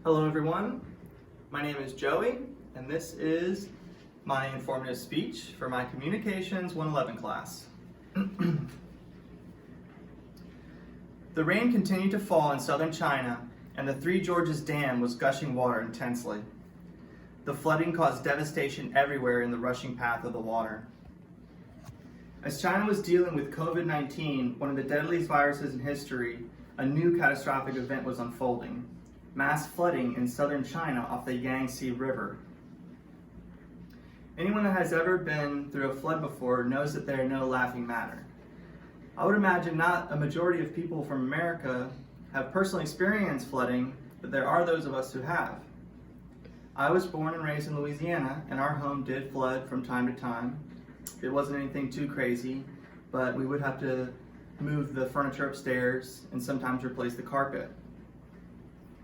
Hello everyone, my name is Joey and this is my informative speech for my Communications 111 class. The rain continued to fall in southern China and the Three Gorges Dam was gushing water intensely. The flooding caused devastation everywhere in the rushing path of the water. As China was dealing with COVID-19, one of the deadliest viruses in history, a new catastrophic event was unfolding. Mass flooding in southern China off the Yangtze River. Anyone that has ever been through a flood before knows that they are no laughing matter. I would imagine not a majority of people from America have personally experienced flooding, but there are those of us who have. I was born and raised in Louisiana, and our home did flood from time to time. It wasn't anything too crazy, but we would have to move the furniture upstairs and sometimes replace the carpet.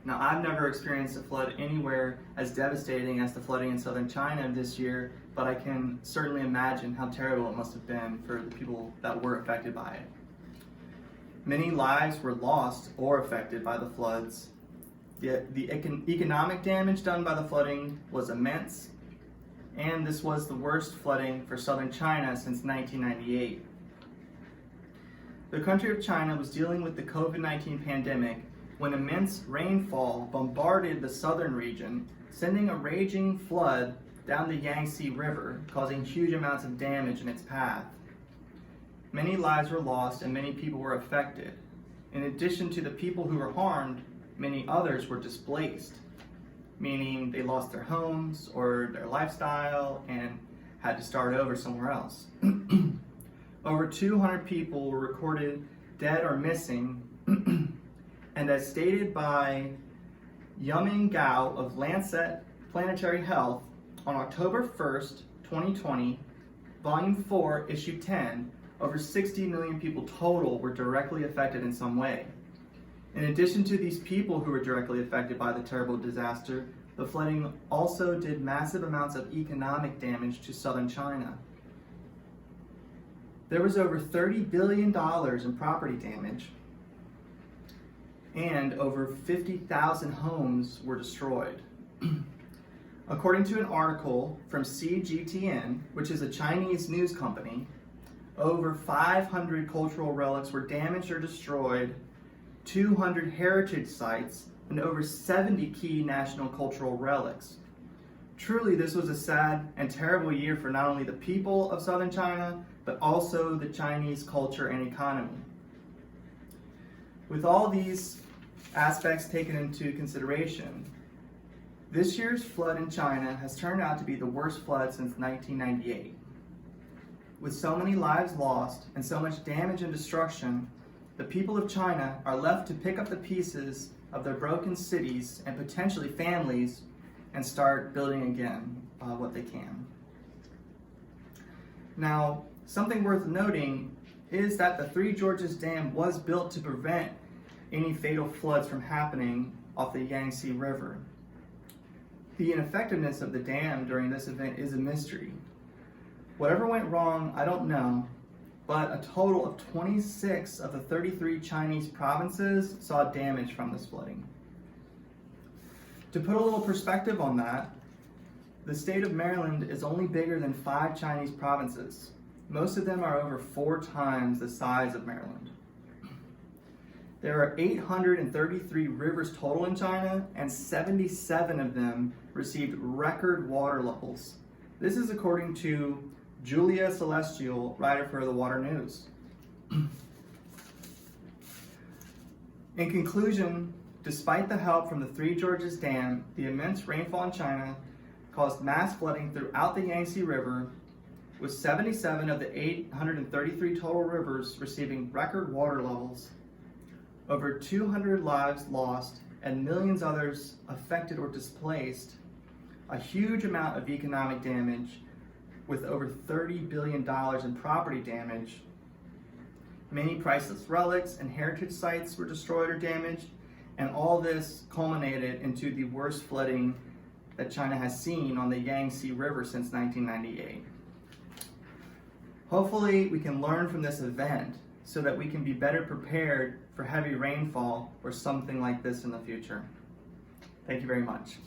Now, I've never experienced a flood anywhere as devastating as the flooding in southern China this year, but I can certainly imagine how terrible it must have been for the people that were affected by it. Many lives were lost or affected by the floods. Yet the economic damage done by the flooding was immense, and this was the worst flooding for southern China since 1998. The country of China was dealing with the COVID-19 pandemic when immense rainfall bombarded the southern region, sending a raging flood down the Yangtze River, causing huge amounts of damage in its path. Many lives were lost and many people were affected. In addition to the people who were harmed, many others were displaced, meaning they lost their homes or their lifestyle and had to start over somewhere else. Over 200 people were recorded dead or missing, and as stated by Yuming Gao of Lancet Planetary Health on October 1st, 2020, Volume 4, Issue 10, over 60 million people total were directly affected in some way. In addition to these people who were directly affected by the terrible disaster, the flooding also did massive amounts of economic damage to southern China. There was over $30 billion in property damage, and over 50,000 homes were destroyed. According to an article from CGTN, which is a Chinese news company, over 500 cultural relics were damaged or destroyed, 200 heritage sites, and over 70 key national cultural relics. Truly, this was a sad and terrible year for not only the people of southern China, but also the Chinese culture and economy. With all these aspects taken into consideration, this year's flood in China has turned out to be the worst flood since 1998. With so many lives lost and so much damage and destruction, the people of China are left to pick up the pieces of their broken cities and potentially families and start building again what they can. Now, something worth noting is that the Three Gorges Dam was built to prevent any fatal floods from happening off the Yangtze River. The ineffectiveness of the dam during this event is a mystery. Whatever went wrong, I don't know, but a total of 26 of the 33 Chinese provinces saw damage from this flooding. To put a little perspective on that, the state of Maryland is only bigger than 5 Chinese provinces. Most of them are over 4 times the size of Maryland. There are 833 rivers total in China, and 77 of them received record water levels. This is according to Julia Celestial, writer for the Water News. In conclusion, despite the help from the Three Gorges Dam, the immense rainfall in China caused mass flooding throughout the Yangtze River, with 77 of the 833 total rivers receiving record water levels, over 200 lives lost, and millions others affected or displaced, a huge amount of economic damage, with over $30 billion in property damage. Many priceless relics and heritage sites were destroyed or damaged, and all this culminated into the worst flooding that China has seen on the Yangtze River since 1998. Hopefully, we can learn from this event so that we can be better prepared for heavy rainfall or something like this in the future. Thank you very much.